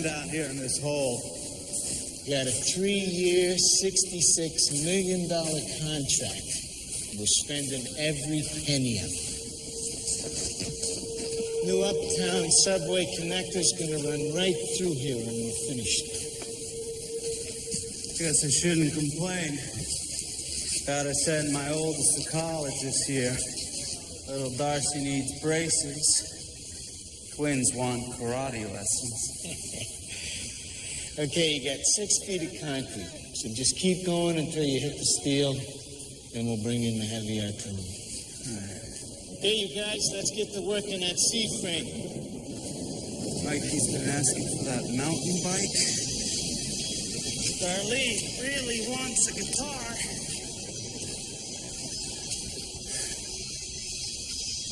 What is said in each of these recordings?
down here in this hole. Got a 3-year, $66 million contract. We're spending every penny of it. New uptown subway connector's gonna run right through here when we're finished. Guess I shouldn't complain. Gotta send my oldest to college this year. Little Darcy needs braces. Twins want karate lessons. Okay, you got 6 feet of concrete. So just keep going until you hit the steel. Then we'll bring in the heavy artillery. All right. Okay, you guys, let's get to work on that C-frame. Mikey's been asking for that mountain bike. Darlene really wants a guitar.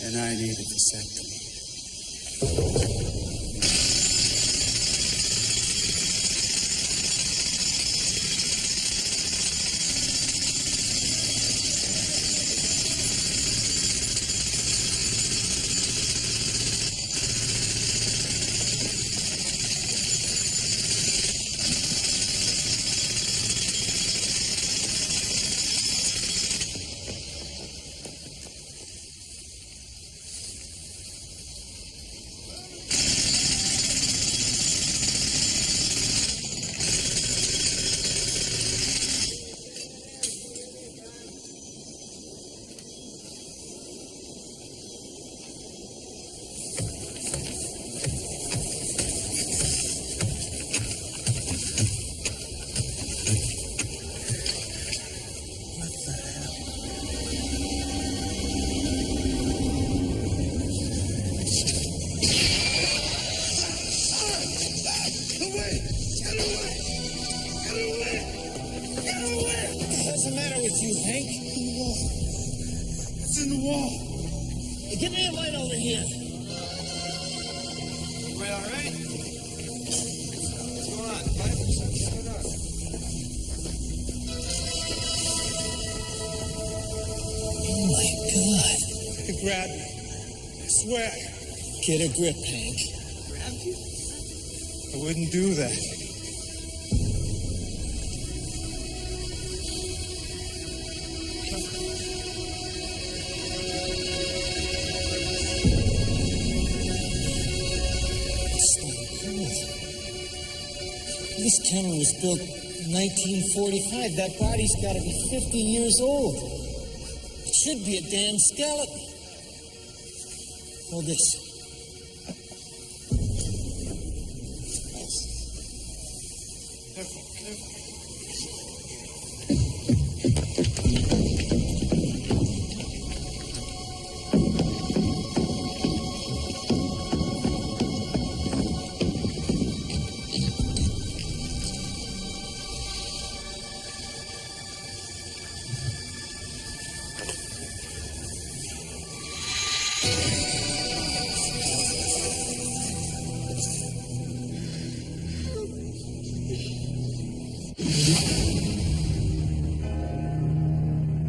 And I need a vasectomy. What's the matter with you, Hank? It's in the wall. Hey, give me a light over here. We all right? What's going on? What's going on? Oh, my God. He grabbed me. I swear. Get a grip, Hank. Grabbed you? I wouldn't do that. This tunnel was built in 1945. That body's got to be 50 years old. It should be a damn skeleton. Hold this. Careful, careful.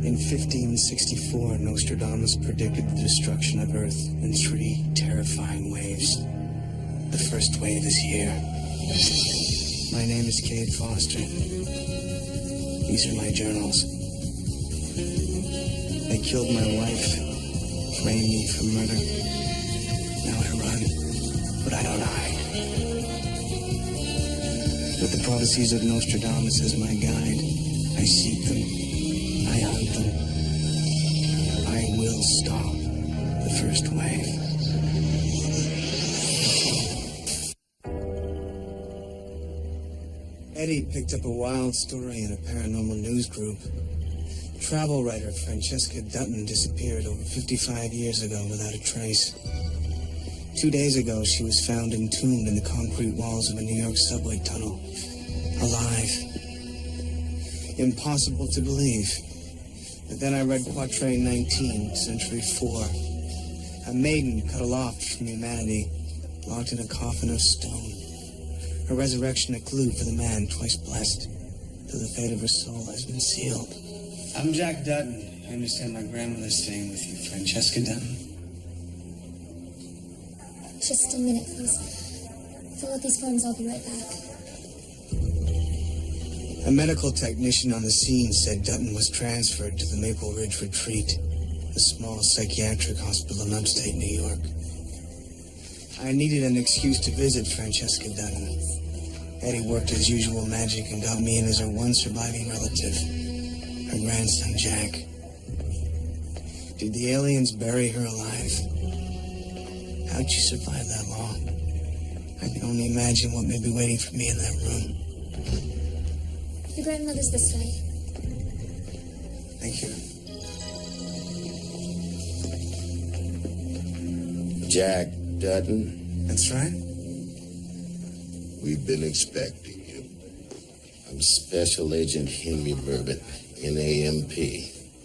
In 1564, Nostradamus predicted the destruction of Earth in 3 terrifying waves. The first wave is here. My name is Cade Foster. These are my journals. They killed my wife, framed me for murder. Now I run, but I don't hide. With the prophecies of Nostradamus as my guide, I seek them. I hunt them. I will stop the first wave. Eddie picked up a wild story in a paranormal news group. Travel writer Francesca Dutton disappeared over 55 years ago without a trace. 2 days ago, she was found entombed in the concrete walls of a New York subway tunnel. Alive. Impossible to believe. But then I read Quatrain 19, Century 4. A maiden cut aloft from humanity, locked in a coffin of stone. Her resurrection a clue for the man twice blessed, though the fate of her soul has been sealed. I'm Jack Dutton. I understand my grandmother's staying with you, Francesca Dutton. Just a minute, please. Fill out these forms, I'll be right back. A medical technician on the scene said Dutton was transferred to the Maple Ridge Retreat, a small psychiatric hospital in upstate New York. I needed an excuse to visit Francesca Dutton. Eddie worked his usual magic and got me in as her one surviving relative, her grandson, Jack. Did the aliens bury her alive? How'd she survive that long? I can only imagine what may be waiting for me in that room. Your grandmother's this way. Thank you. Jack Dutton. That's right. We've been expecting you. I'm Special Agent Henry Burbett, NAMP,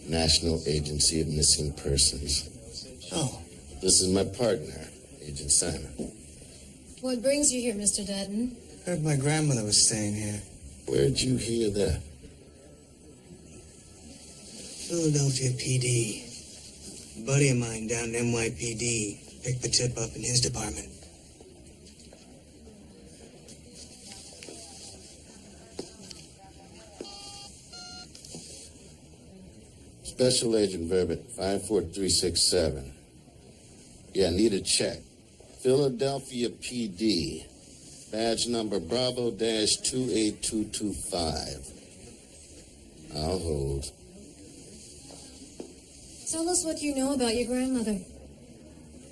National Agency of Missing Persons. Oh. This is my partner, Agent Simon. What brings you here, Mr. Dutton? Heard my grandmother was staying here. Where'd you hear that? Philadelphia PD. A buddy of mine down in NYPD picked the tip up in his department. Special Agent Burbett, 54367. Yeah, need a check. Philadelphia PD. Badge number Bravo-28225. I'll hold. Tell us what you know about your grandmother.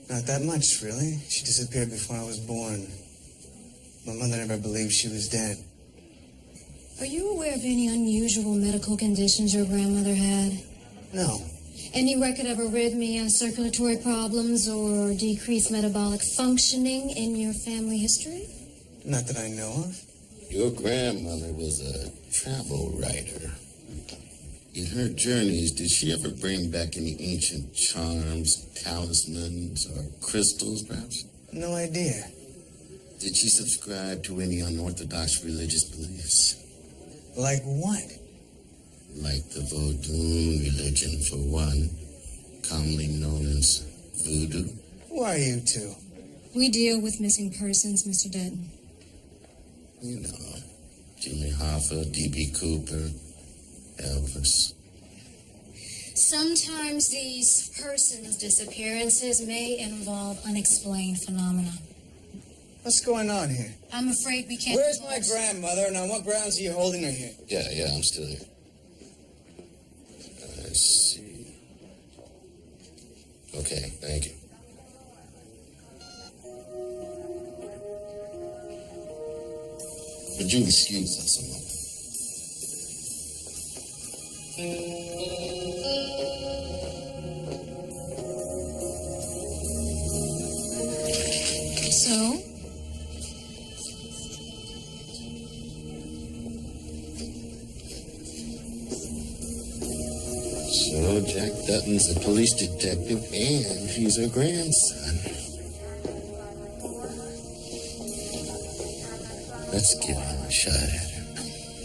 Not that much, really. She disappeared before I was born. My mother never believed she was dead. Are you aware of any unusual medical conditions your grandmother had? No. Any record of arrhythmia, circulatory problems, or decreased metabolic functioning in your family history? Not that I know of. Your grandmother was a travel writer. In her journeys, did she ever bring back any ancient charms, talismans, or crystals, perhaps? No idea. Did she subscribe to any unorthodox religious beliefs? Like what? Like the Vodun religion, for one, commonly known as voodoo. Who are you two? We deal with missing persons, Mr. Dutton. You know, Jimmy Hoffa, D.B. Cooper, Elvis. Sometimes these persons' disappearances may involve unexplained phenomena. What's going on here? I'm afraid we can't... Where's my grandmother, and on what grounds are you holding her here? Yeah, I'm still here. I see. Okay, thank you. Would you excuse us a moment? So? So Jack Dutton's a police detective, and he's her grandson. Let's give him a shot at her.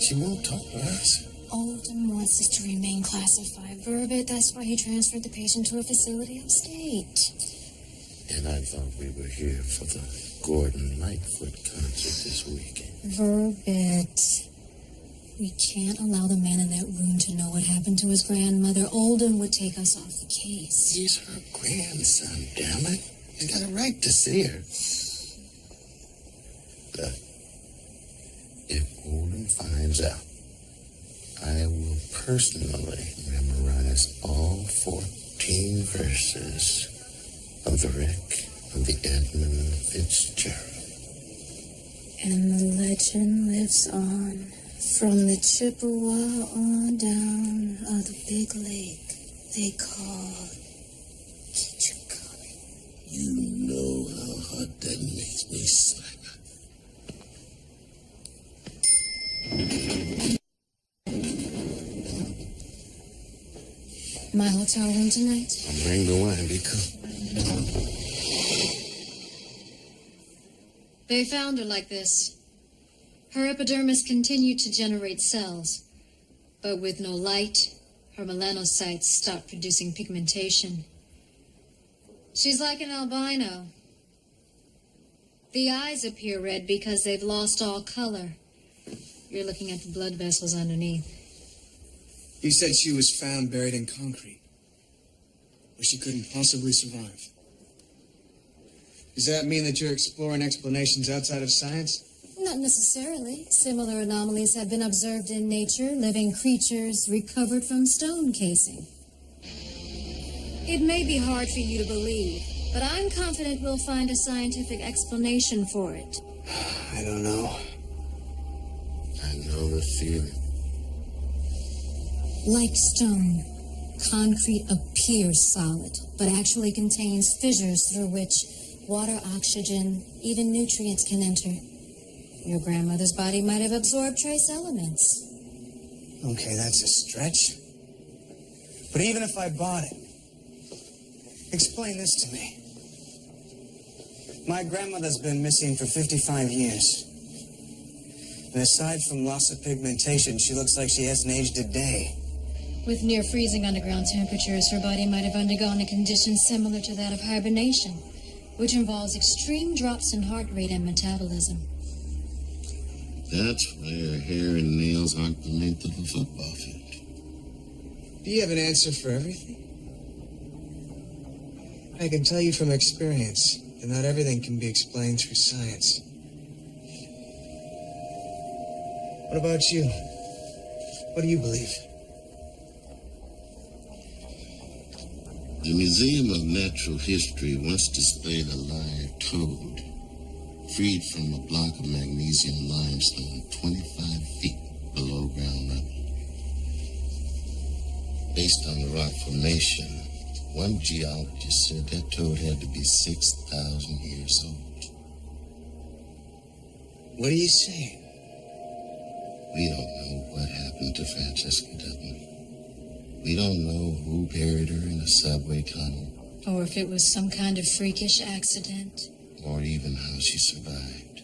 She won't talk to us. Oldham wants us to remain classified. Burbett, that's why he transferred the patient to a facility upstate. And I thought we were here for the Gordon Lightfoot concert this weekend. Burbett. We can't allow the man in that room to know what happened to his grandmother. Oldham would take us off the case. He's her grandson, damn it. He's got a right to see her. Look, if Oldham finds out, I will personally memorize all 14 verses of the wreck of the Edmund Fitzgerald. And the legend lives on from the Chippewa on down of the big lake they call Kitchicott. You know how hot that makes me, Simon. My hotel room tonight? I'll bring the wine, be cool. They found her like this. Her epidermis continued to generate cells, but with no light, her melanocytes stopped producing pigmentation. She's like an albino. The eyes appear red because they've lost all color. You're looking at the blood vessels underneath. You said she was found buried in concrete, where she couldn't possibly survive. Does that mean that you're exploring explanations outside of science? Not necessarily. Similar anomalies have been observed in nature, living creatures recovered from stone casing. It may be hard for you to believe, but I'm confident we'll find a scientific explanation for it. I don't know. I know the feeling. Like stone, concrete appears solid, but actually contains fissures through which water, oxygen, even nutrients can enter. Your grandmother's body might have absorbed trace elements. Okay, that's a stretch. But even if I bought it, explain this to me. My grandmother's been missing for 55 years. And aside from loss of pigmentation, she looks like she hasn't aged a day. With near freezing underground temperatures, her body might have undergone a condition similar to that of hibernation, which involves extreme drops in heart rate and metabolism. That's why her hair and nails aren't the length of a football field. Do you have an answer for everything? I can tell you from experience that not everything can be explained through science. What about you? What do you believe? The Museum of Natural History once displayed a live toad freed from a block of magnesium limestone 25 feet below ground level. Based on the rock formation, one geologist said that toad had to be 6,000 years old. What are you saying? We don't know what happened to Francesca Dutton. We don't know who buried her in a subway tunnel. Or if it was some kind of freakish accident. Or even how she survived.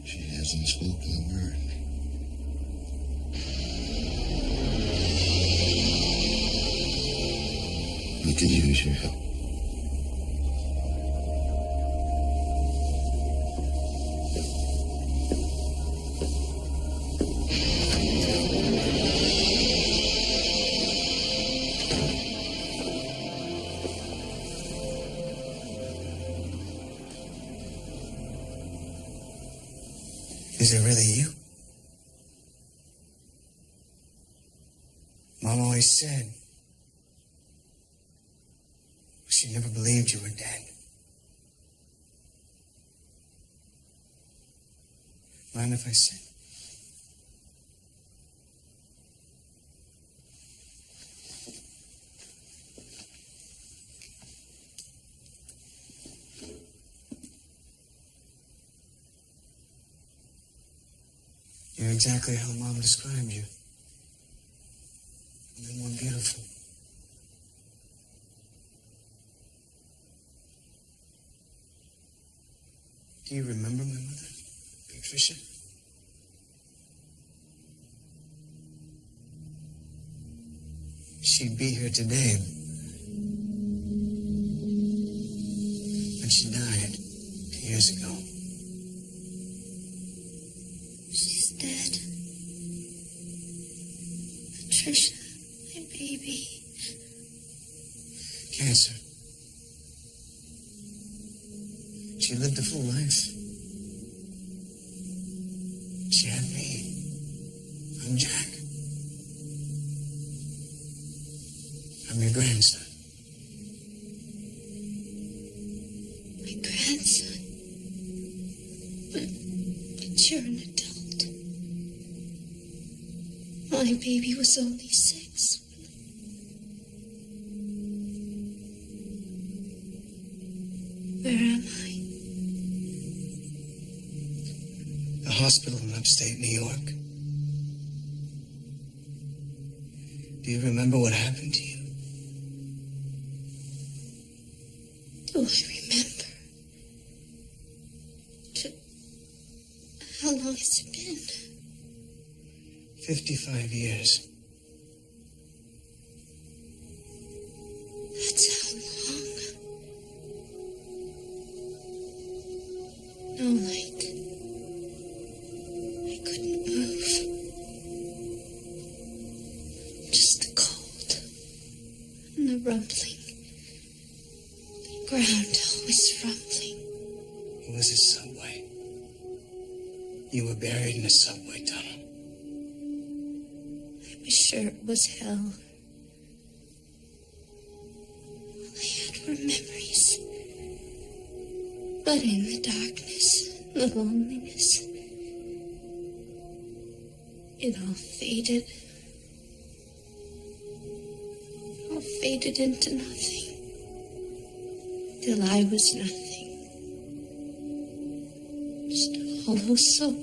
She hasn't spoken a word. We could use your help. Is it really you? Mom always said she never believed you were dead. Mind if I sit? You're exactly how Mom described you. And then more beautiful. Do you remember my mother, Patricia? She'd be here today. But she died 2 years ago. She's dead. Patricia, my baby. Cancer. She lived a full life. She had me. I'm Jack. I'm your grandson. My grandson. But you're an adult. My baby was only 6. Where am I? A hospital in upstate New York. Do you remember what happened to you? Do I remember? How long has it been? 55 years. That's how long. subway. You were buried in a subway tunnel. I was sure it was hell. I had were memories. But in the darkness, the loneliness, it all faded. All faded into nothing. Till I was nothing. Just a hollow soul.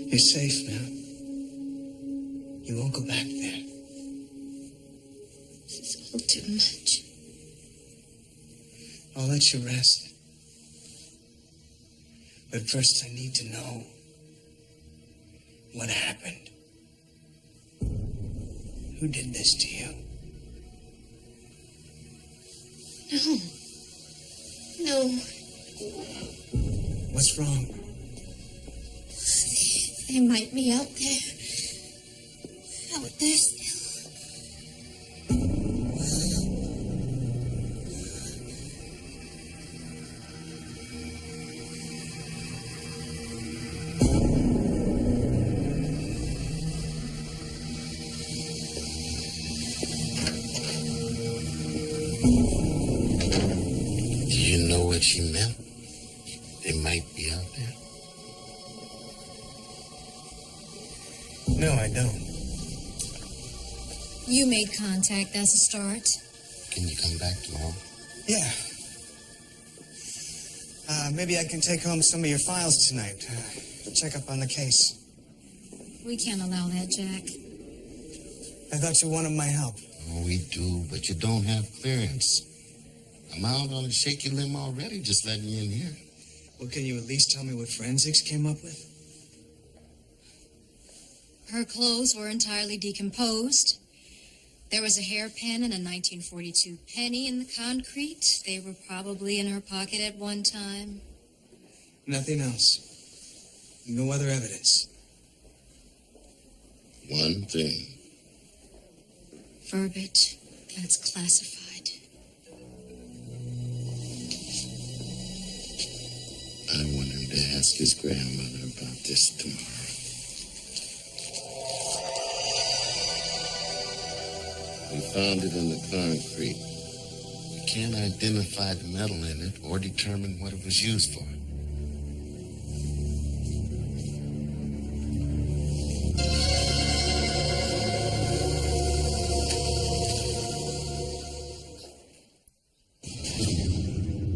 You're safe now. You won't go back there. This is all too much. I'll let you rest. But first I need to know what happened. Who did this to you? No. What's wrong? They might be out there. Out there still. Do you know what she meant? They might be out there. No, I don't. You made contact. That's a start. Can you come back tomorrow? Yeah. Maybe I can take home some of your files tonight. Check up on the case. We can't allow that, Jack. I thought you wanted my help. Oh, we do, but you don't have clearance. I'm out on a shaky limb already, just letting you in here. Well, can you at least tell me what forensics came up with? Her clothes were entirely decomposed. There was a hairpin and a 1942 penny in the concrete. They were probably in her pocket at one time. Nothing else. No other evidence. One thing. Verbit. That's classified. I want him to ask his grandmother about this tomorrow. We found it in the concrete. We can't identify the metal in it or determine what it was used for.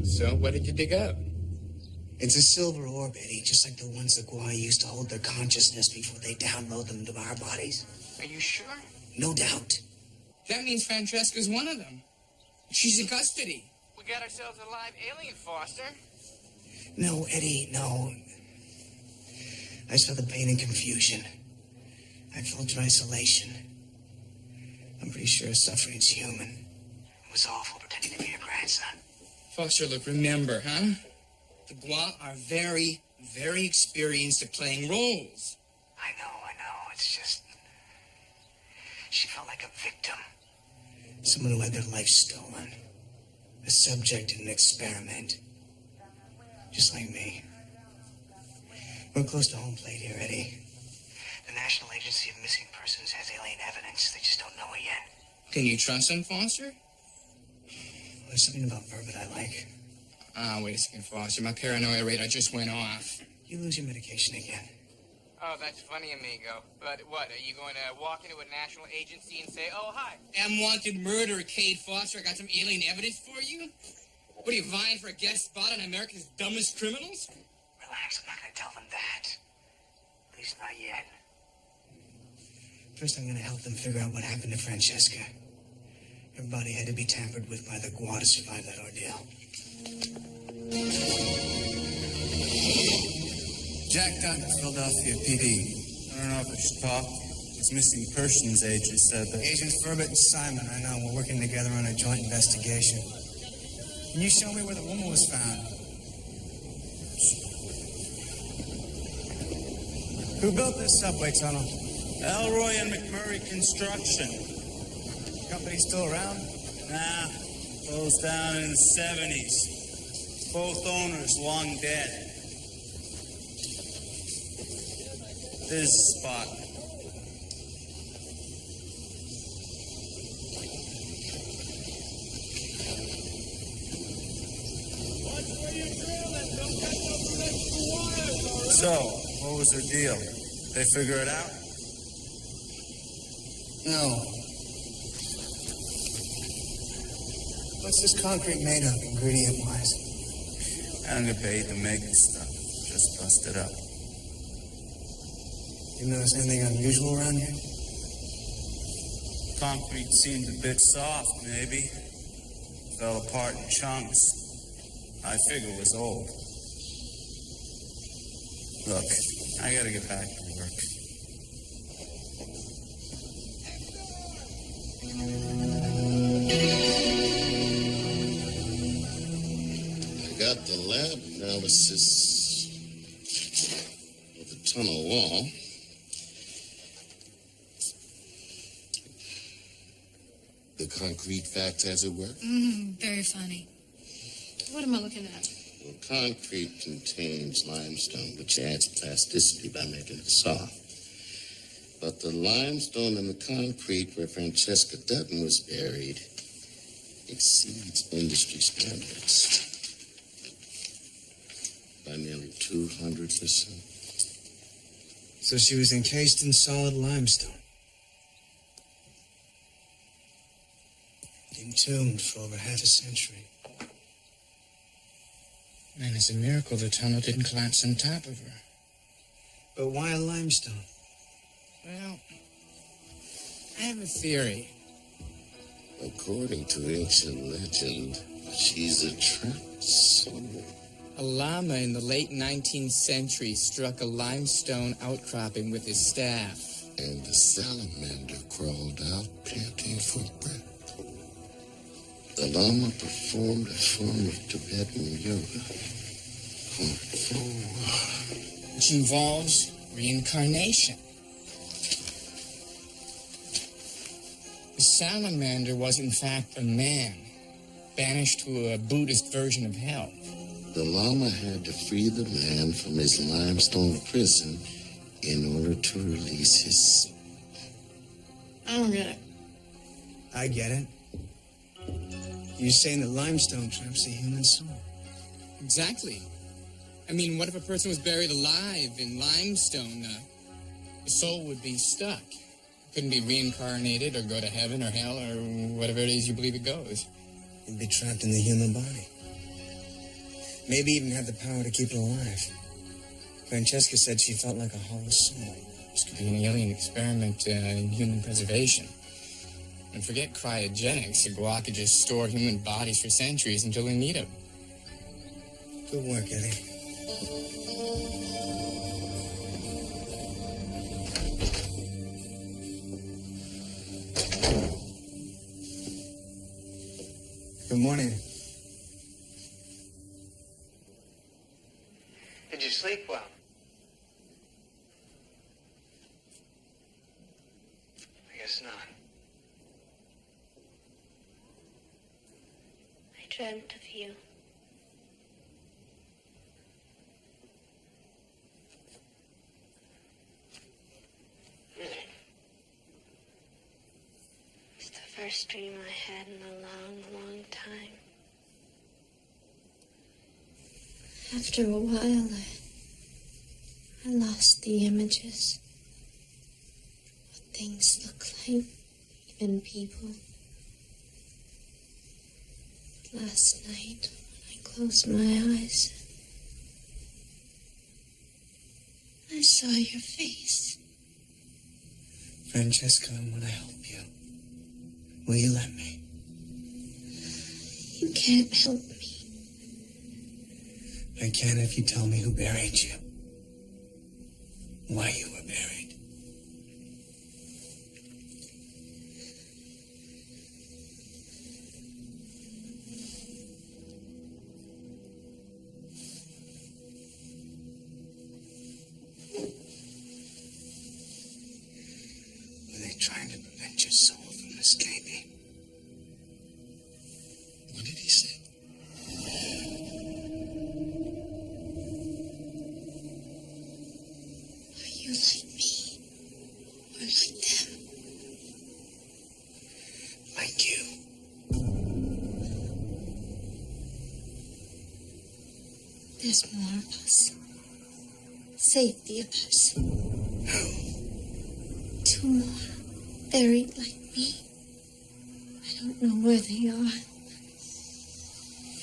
So, what did you dig up? It's a silver orb, Eddie, just like the ones the Gwai used to hold their consciousness before they download them to our bodies. Are you sure? No doubt. That means Francesca's one of them. She's in custody. We got ourselves a live alien, Foster. No, Eddie, no. I saw the pain and confusion. I felt your isolation. I'm pretty sure suffering's human. It was awful pretending to be your grandson. Foster, look, remember, huh? The Gua are very, very experienced at playing roles. I know. It's just... She felt like a victim. Someone who had their life stolen. A subject in an experiment. Just like me. We're close to home plate here, Eddie. The National Agency of Missing Persons has alien evidence. They just don't know it yet. Can you trust them, Foster? There's something about Verbit I like. Wait a second, Foster. My paranoia radar just went off. You lose your medication again. Oh, that's funny, amigo. But what, are you going to walk into a national agency and say, oh, hi? Unwanted murderer, Cade Foster. I got some alien evidence for you? What are you, vying for a guest spot on America's dumbest criminals? Relax, I'm not going to tell them that. At least not yet. First, I'm going to help them figure out what happened to Francesca. Her body had to be tampered with by the Gua to survive that ordeal. Jack Dunn, Philadelphia PD. I don't know if I should talk. His missing persons agent said that... Agents Verbit and Simon, I know. We're working together on a joint investigation. Can you show me where the woman was found? Who built this subway tunnel? Elroy and McMurray Construction. Company still around? Nah, closed down in the 70s. Both owners long dead. There's a spot. So, what was her deal? They figure it out? No. What's this concrete made of, ingredient-wise? I don't get paid to make this stuff. Just bust it up. You notice anything unusual around here? Concrete seemed a bit soft, maybe. Fell apart in chunks. I figure it was old. Look, I gotta get back to work. I got the lab analysis of the tunnel wall. The concrete facts, as it were. Very funny. What am I looking at? Well, concrete contains limestone, which adds plasticity by making it soft. But the limestone in the concrete where Francesca Dutton was buried exceeds industry standards by nearly 200%. So she was encased in solid limestone. Entombed for over half a century. Man, it's a miracle the tunnel didn't collapse on top of her. But why a limestone? Well, I have a theory. According to ancient legend, she's a trapped soul. A llama in the late 19th century struck a limestone outcropping with his staff. And the salamander crawled out, panting for breath. The Lama performed a form of Tibetan yoga. Which involves reincarnation. The salamander was in fact a man, banished to a Buddhist version of hell. The Lama had to free the man from his limestone prison in order to release his soul. I don't get it. I get it. You're saying that limestone traps the human soul. Exactly. I mean, what if a person was buried alive in limestone? The soul would be stuck. Couldn't be reincarnated or go to heaven or hell or whatever it is you believe it goes. It'd be trapped in the human body. Maybe even have the power to keep it alive. Francesca said she felt like a hollow soul. This could be an alien experiment in human preservation. And forget cryogenics. The guac could just store human bodies for centuries until they need them. Good work, Eddie. Good morning. Did you sleep well? I guess not. I dreamt of you. Really? It's the first dream I had in a long, long time. After a while, I lost the images. What things look like, even people. But last night, when I closed my eyes, I saw your face. Francesca, I want to help you. Will you let me? You can't help me. I can if you tell me who buried you. Why you were buried. Were they trying to prevent your soul from escaping? What did he say? There's more of us. Safety of us. 2 more. Buried like me. I don't know where they are.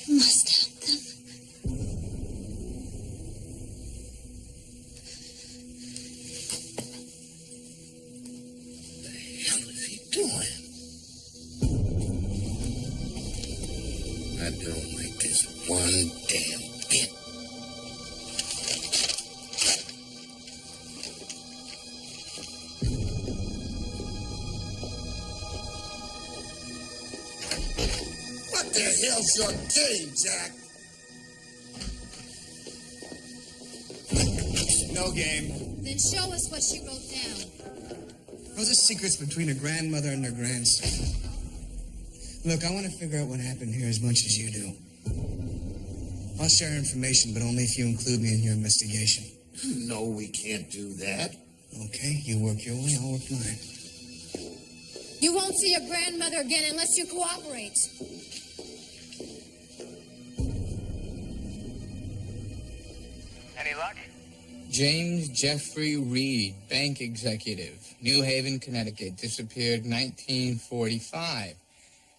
You must help them. What the hell is he doing? I don't like this one damn bit. What the hell's your game, Jack? No game. Then show us what she wrote down. Those are secrets between a grandmother and her grandson. Look, I want to figure out what happened here as much as you do. I'll share information, but only if you include me in your investigation. No, we can't do that. Okay, you work your way, I'll work mine. You won't see your grandmother again unless you cooperate. Any luck? James Jeffrey Reed, bank executive, New Haven, Connecticut, disappeared 1945,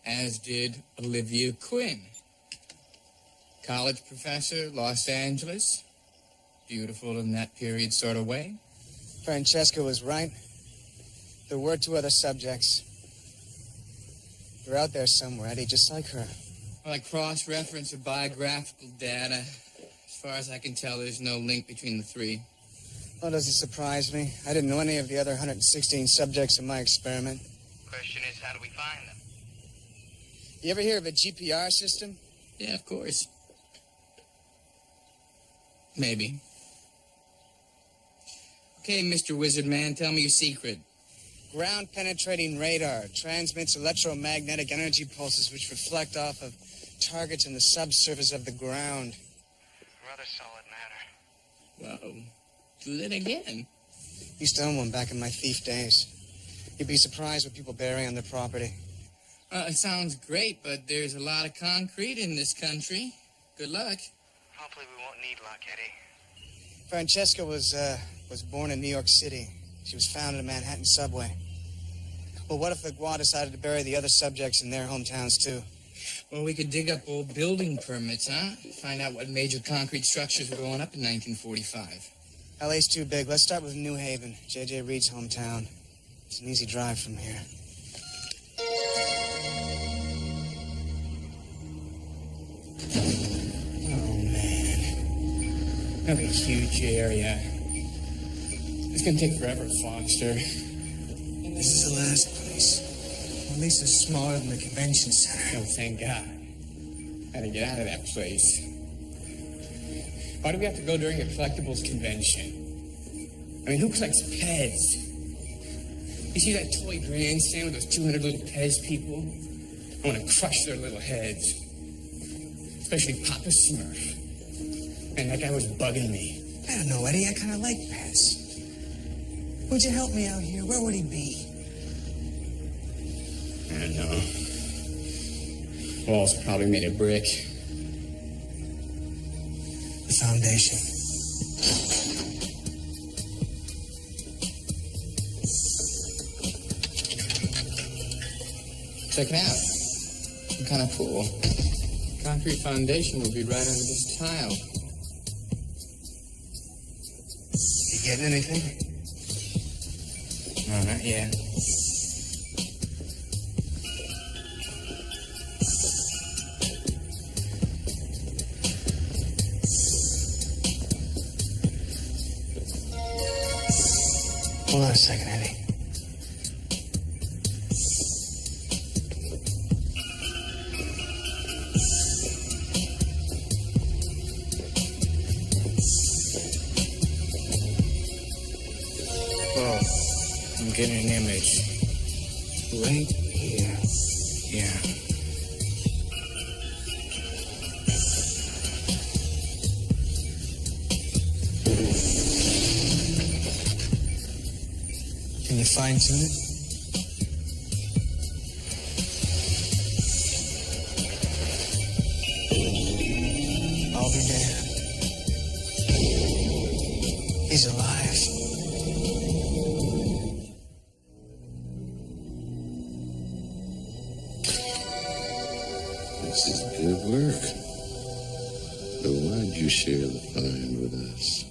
as did Olivia Quinn. College professor, Los Angeles. Beautiful in that period sort of way. Francesca was right. There were 2 other subjects. They're out there somewhere, Eddie, just like her. Well, I cross-reference the biographical data. As far as I can tell, there's no link between the 3. Well, does it surprise me? I didn't know any of the other 116 subjects in my experiment. Question is, how do we find them? You ever hear of a GPR system? Yeah, of course. Maybe. Okay, Mr. Wizard Man, tell me your secret. Ground-penetrating radar transmits electromagnetic energy pulses which reflect off of targets in the subsurface of the ground. Rather solid matter. Well, do that again. Used to own one back in my thief days. You'd be surprised what people bury on their property. It sounds great, but there's a lot of concrete in this country. Good luck. Hopefully we won't need luck, Eddie. Francesca was born in New York City. She was found in a Manhattan subway. Well, what if the Gua decided to bury the other subjects in their hometowns, too? Well, we could dig up old building permits, huh? Find out what major concrete structures were going up in 1945. LA's too big. Let's start with New Haven, J.J. Reed's hometown. It's an easy drive from here. Oh, man. That'll be a huge area. It's gonna take forever, Foster. This is the last place. At least it's smaller than the convention center. Oh, thank God. Gotta get out of that place. Why do we have to go during a collectibles convention? I mean, who collects Pez? You see that toy grandstand with those 200 little Pez people? I want to crush their little heads. Especially Papa Smurf. Man, that guy was bugging me. I don't know, Eddie. I kind of like Pez. Would you help me out here? Where would he be? I don't know. Walls probably made of brick. The foundation. Check it out. Some kind of pool. Concrete foundation will be right under this tile. You getting anything? No, not yet. Hold on a second, Eddie. Whoa. I'm getting an image. Right here. Yeah. Can you fine-tune it? I'll be there. share the find with us.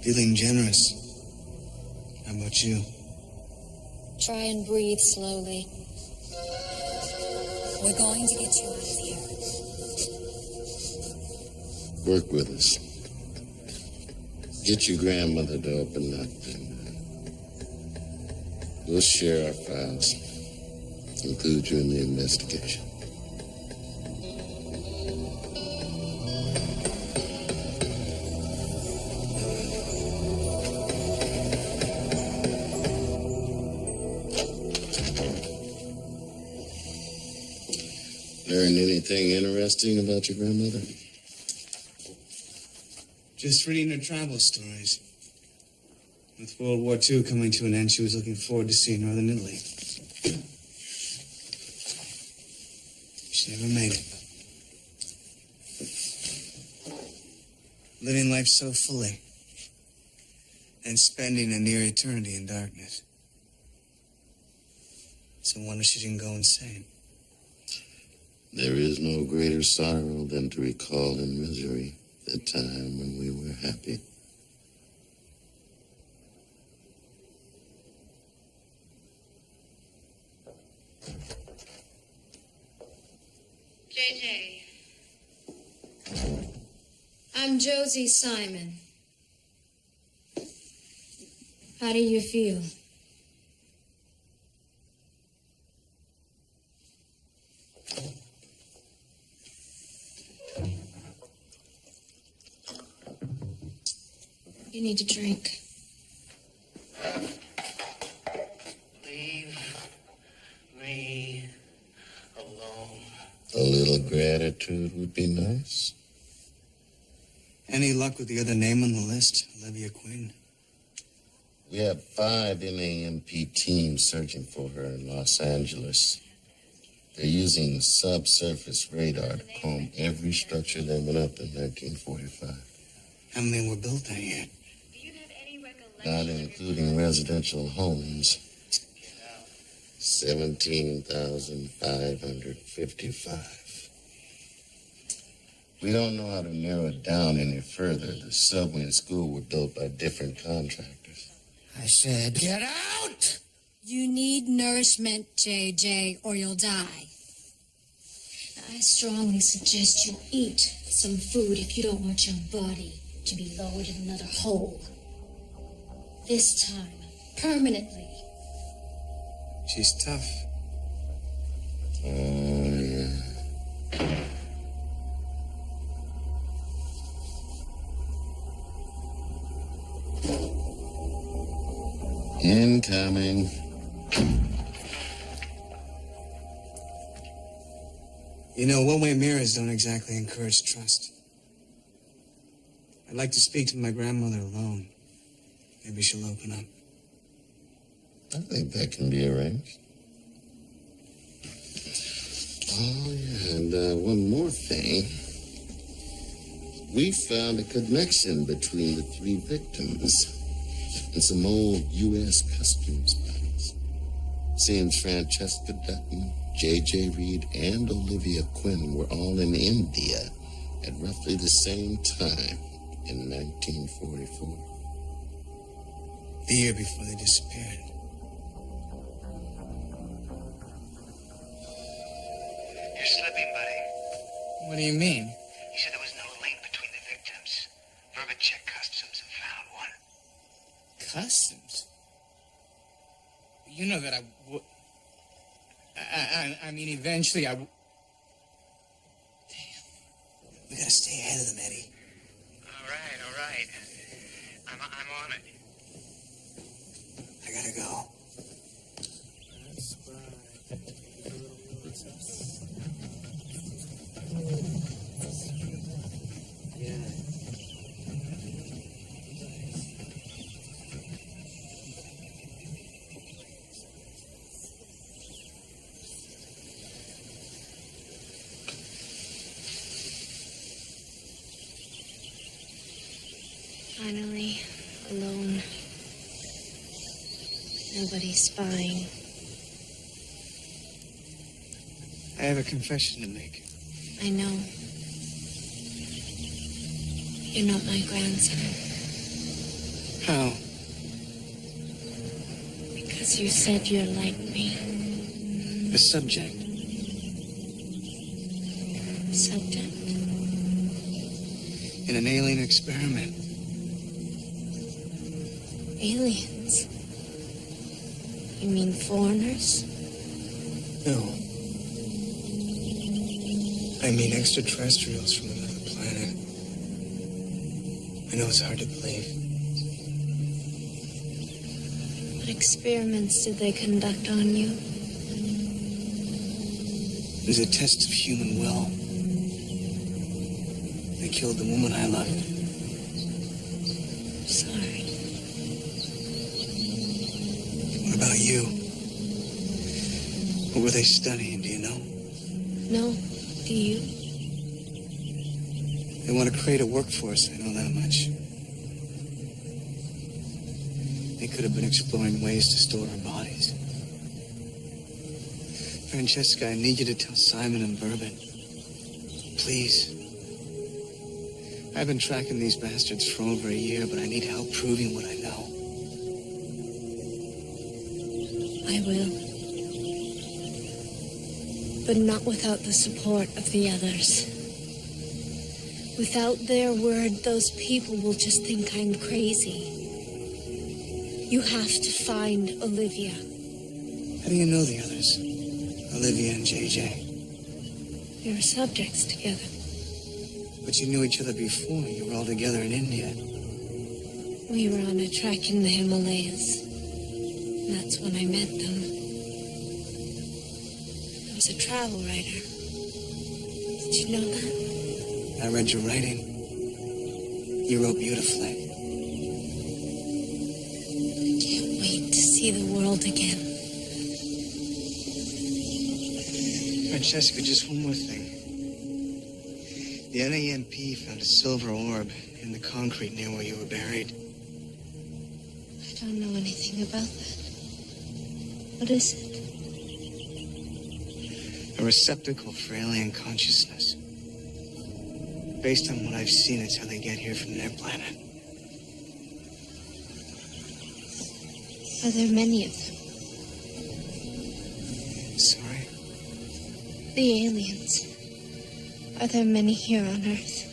Feeling generous. How about you? Try and breathe slowly. We're going to get you out of here. Work with us. Get your grandmother to open up, and we'll share our files. Include you in the investigation. Learn anything interesting about your grandmother? Just reading her travel stories. With World War II coming to an end, she was looking forward to seeing northern Italy. She never made it. Living life so fully and spending a near eternity in darkness. It's a wonder she didn't go insane. There is no greater sorrow than to recall in misery the time when we were happy. JJ. I'm Josie Simon. How do you feel? You need to drink. Leave me alone. A little gratitude would be nice. Any luck with the other name on the list? Olivia Quinn? We have 5 NAMP teams searching for her in Los Angeles. They're using subsurface radar to comb every structure that went up in 1945. How many were built that year? Not including residential homes. 17,555. We don't know how to narrow it down any further. The subway and school were built by different contractors. I said, get out! You need nourishment, JJ, or you'll die. I strongly suggest you eat some food if you don't want your body to be lowered in another hole. This time, permanently. She's tough. Oh, yeah. Incoming. You know, one-way mirrors don't exactly encourage trust. I'd like to speak to my grandmother alone. Maybe she'll open up. I think that can be arranged. Oh, yeah, and one more thing. We found a connection between the 3 victims and some old U.S. Customs files. Seems Francesca Dutton, J.J. Reed, and Olivia Quinn were all in India at roughly the same time in 1944. The year before they disappeared. You're slipping, buddy. What do you mean? You said there was no link between the victims. Verbit checked customs and found one. Customs? You know that I would... I mean, eventually I would... We gotta stay ahead of them, Eddie. All right. I'm on it. I gotta go. Finally, alone. Nobody's spying. I have a confession to make. I know. You're not my grandson. How? Because you said you're like me. The subject. Subject? In an alien experiment. Aliens? You mean foreigners? No. I mean extraterrestrials from another planet. I know it's hard to believe. What experiments did they conduct on you? It was a test of human will. They killed the woman I loved. Sorry. What about you? What were they studying, do you know? No? Do you? They want to create a workforce, I know that much. They could have been exploring ways to store our bodies. Francesca, I need you to tell Simon and Bourbon. Please. I've been tracking these bastards for over a year, but I need help proving what I know. I will. But not without the support of the others. Without their word, those people will just think I'm crazy. You have to find Olivia. How do you know the others? Olivia and JJ. We were subjects together. But you knew each other before. You were all together in India. We were on a trek in the Himalayas. And that's when I met them. I was a travel writer. Did you know that? I read your writing. You wrote beautifully. Can't wait to see the world again. Francesca, just one more thing. The NAMP found a silver orb in the concrete near where you were buried. I don't know anything about that. What is it? A receptacle for alien consciousness. Based on what I've seen, it's how they get here from their planet. Are there many of them? Sorry? The aliens. Are there many here on Earth?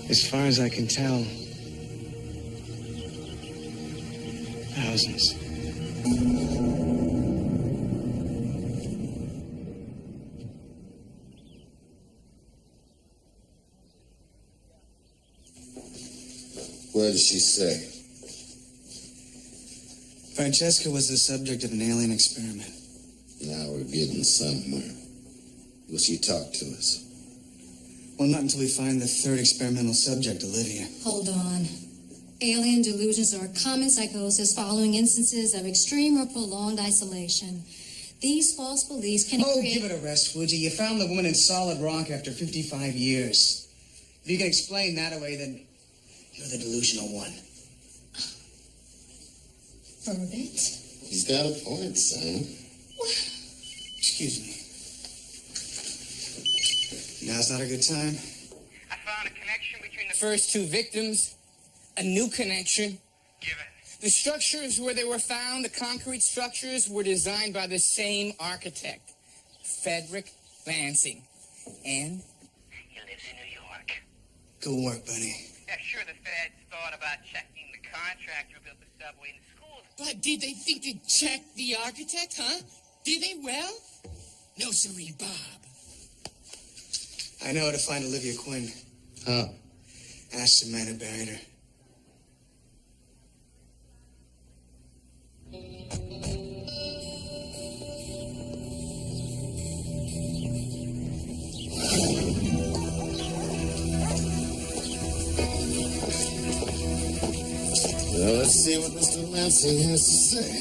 As far as I can tell, thousands. What did she say? Francesca was the subject of an alien experiment. Now we're getting somewhere. Will she talk to us? Well, not until we find the third experimental subject, Olivia. Hold on. Alien delusions are a common psychosis following instances of extreme or prolonged isolation. These false beliefs can create... Give it a rest, would you? You found the woman in solid rock after 55 years. If you can explain that away, then you're the delusional one. Burbot? He's got a point, son. Excuse me. Now's not a good time. I found a connection between the First two victims, a new connection. given. The structures where they were found, the concrete structures, were designed by the same architect, Frederick Lansing. And He lives in New York. Good work, buddy. Yeah, sure, the feds thought about checking the contractor who built the subway and the schools. but did they think to check the architect, huh? Did they? Well, no siree, Bob. I know how to find Olivia Quinn. How? Ask the man who buried her. Well, let's see what Mr. Lansing has to say.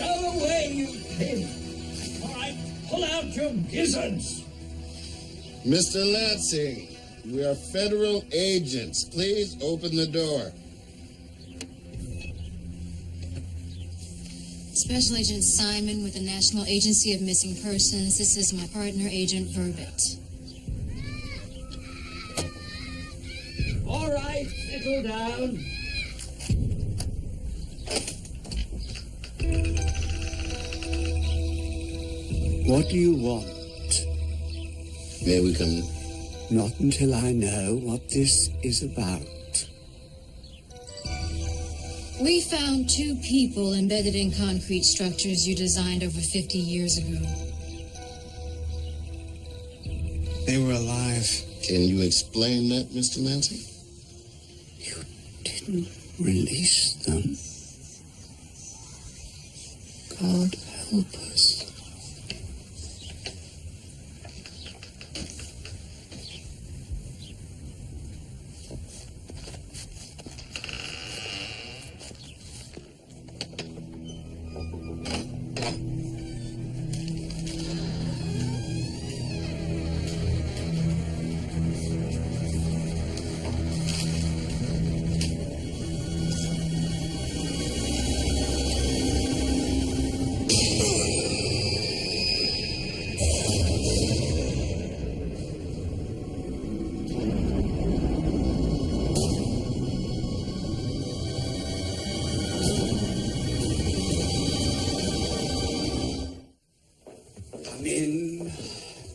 Out of the way, you pig! All right, pull out your gizzards! Mr. Lansing, we are federal agents. Please open the door. Special Agent Simon with the National Agency of Missing Persons. This is my partner, Agent Verbit. All right, settle down. What do you want? May we come in? Not until I know what this is about. We found 2 people embedded in concrete structures you designed over 50 years ago. They were alive. Can you explain that, Mr. Lansing? You didn't release them. God help us.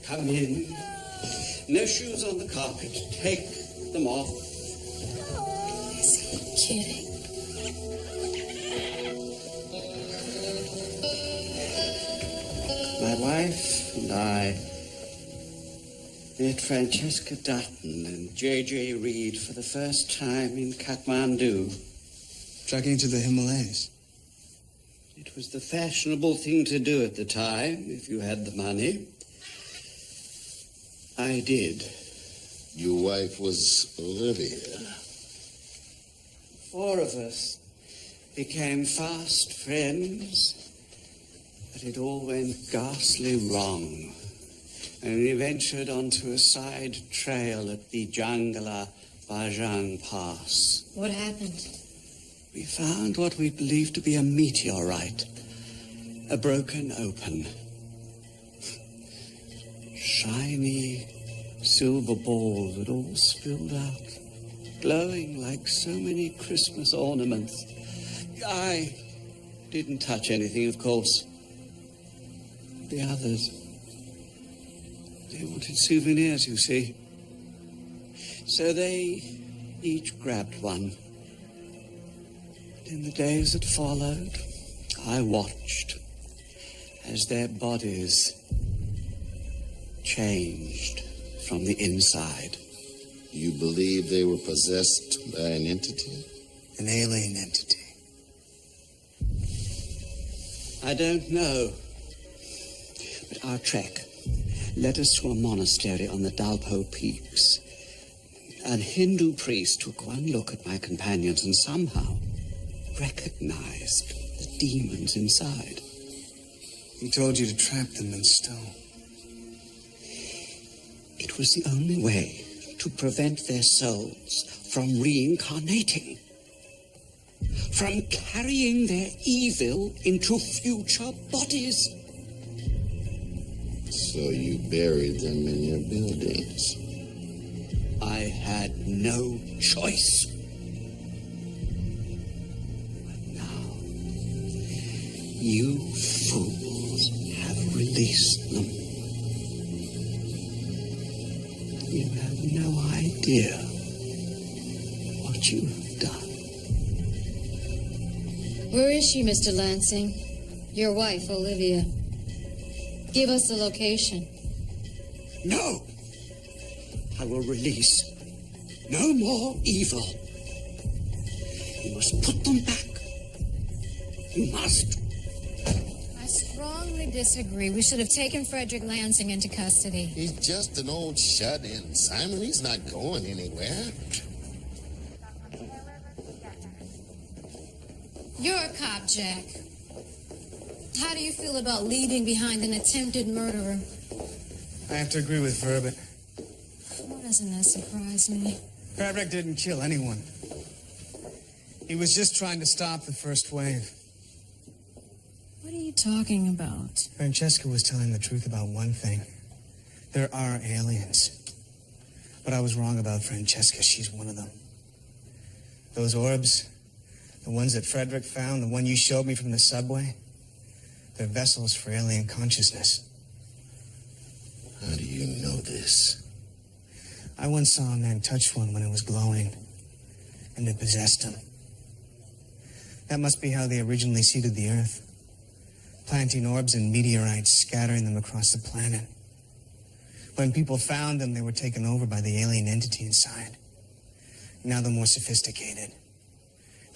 Come in. No shoes on the carpet. Take them off. Is he kidding? My wife and I met Francesca Dutton and J.J. Reed for the first time in Kathmandu. Trekking to the Himalayas. It was the fashionable thing to do at the time, if you had the money. I did. Your wife was Olivia. 4 of us became fast friends, but it all went ghastly wrong. And we ventured onto a side trail at the Jangala Bajang Pass. What happened? We found what we believed to be a meteorite, a broken open. Shiny silver balls had all spilled out, glowing like so many Christmas ornaments. I didn't touch anything, of course. The others, they wanted souvenirs, you see. So they each grabbed one. In the days that followed, I watched as their bodies changed from the inside. You believe they were possessed by an entity? An alien entity. I don't know. But our trek led us to a monastery on the Dalpo Peaks. An Hindu priest took one look at my companions and somehow recognized the demons inside. He told you to trap them in stone. It was the only way to prevent their souls from reincarnating, from carrying their evil into future bodies. So you buried them in your buildings? I had no choice. You fools have released them. You have no idea what you have done. Where is she, Mr. Lansing? Your wife, Olivia. Give us the location. No! I will release no more evil. You must put them back. You must. I strongly disagree. We should have taken Frederick Lansing into custody. He's just an old shut-in, Simon. He's not going anywhere. You're a cop, Jack. How do you feel about leaving behind an attempted murderer? I have to agree with Verbit. Why doesn't that surprise me? Frederick didn't kill anyone. He was just trying to stop the first wave. What are you talking about? Francesca was telling the truth about one thing. There are aliens. But I was wrong about Francesca. She's one of them. Those orbs, the ones that Frederick found, the one you showed me from the subway, they're vessels for alien consciousness. How do you know this? I once saw a man touch one when it was glowing, and it possessed him. That must be how they originally seeded the Earth, planting orbs and meteorites, scattering them across the planet. When people found them, they were taken over by the alien entity inside. Now they're more sophisticated.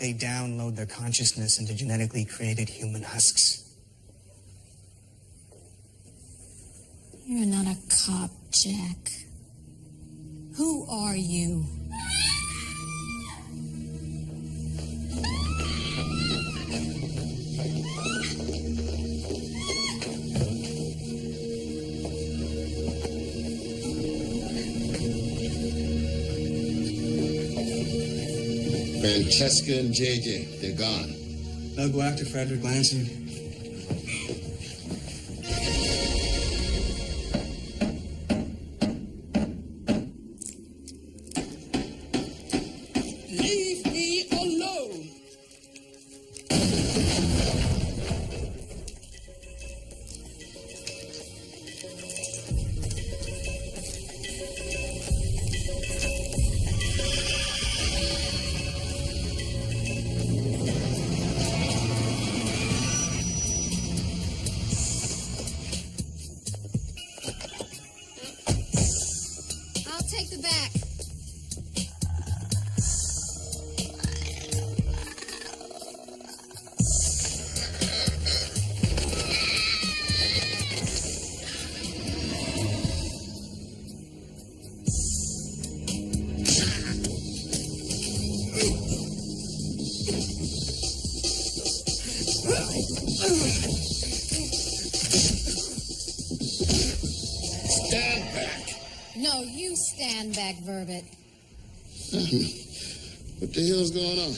They download their consciousness into genetically created human husks. You're not a cop, Jack. Who are you? Francesca and JJ, they're gone. They'll go after Frederick Lansing. Leave me alone. I'll take the back. Stand back. No, you stand back, Verbit. What the hell's going on?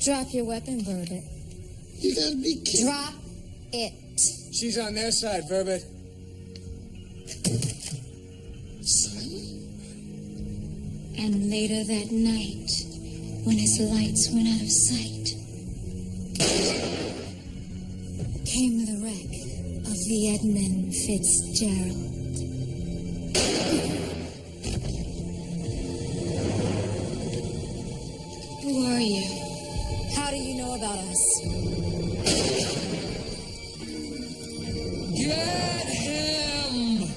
Drop your weapon, Verbit. You gotta be kidding. Drop it. She's on their side, Verbit. And later that night, when his lights went out of sight, came the wreck of the Edmund Fitzgerald. Who are you? How do you know about us? Get him!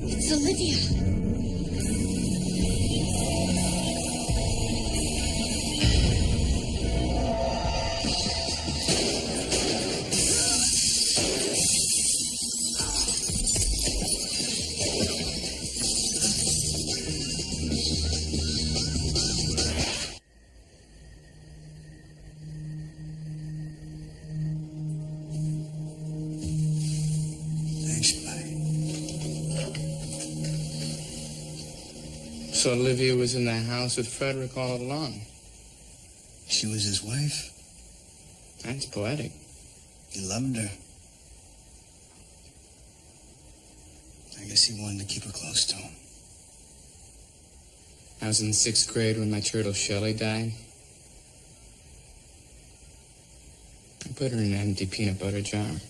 It's Olivia. Thanks, buddy. So Olivia was in the house with Frederick all along. She was his wife. That's poetic. He loved her. I guess he wanted to keep her close to him. I was in 6th grade when my turtle Shelley died. I put her in an empty peanut butter jar.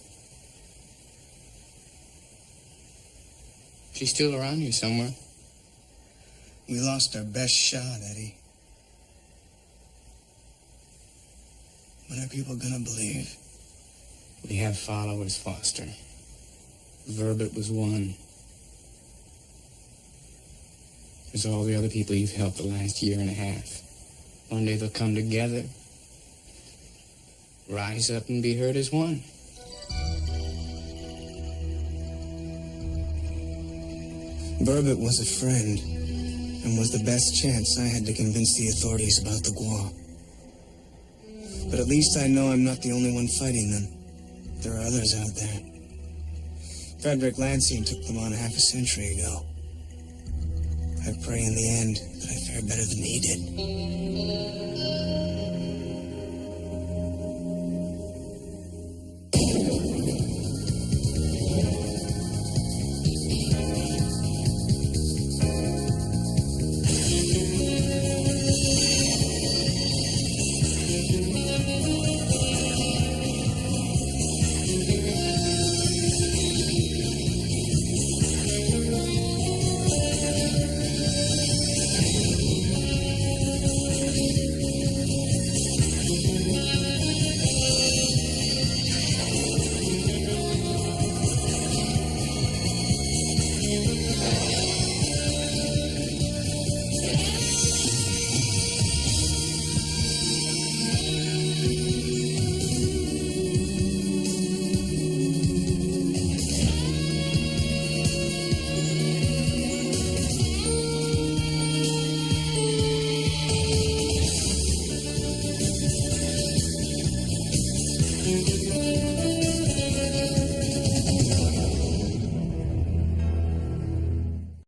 She's still around here somewhere. We lost our best shot, Eddie. When are people gonna believe? We have followers, Foster. Verbit was one. There's all the other people you've helped the last year and a half. One day they'll come together, rise up and be heard as one. Verbit was a friend, and was the best chance I had to convince the authorities about the Gua. But at least I know I'm not the only one fighting them. There are others out there. Frederick Lansing took them on half a century ago. I pray in the end that I fare better than he did.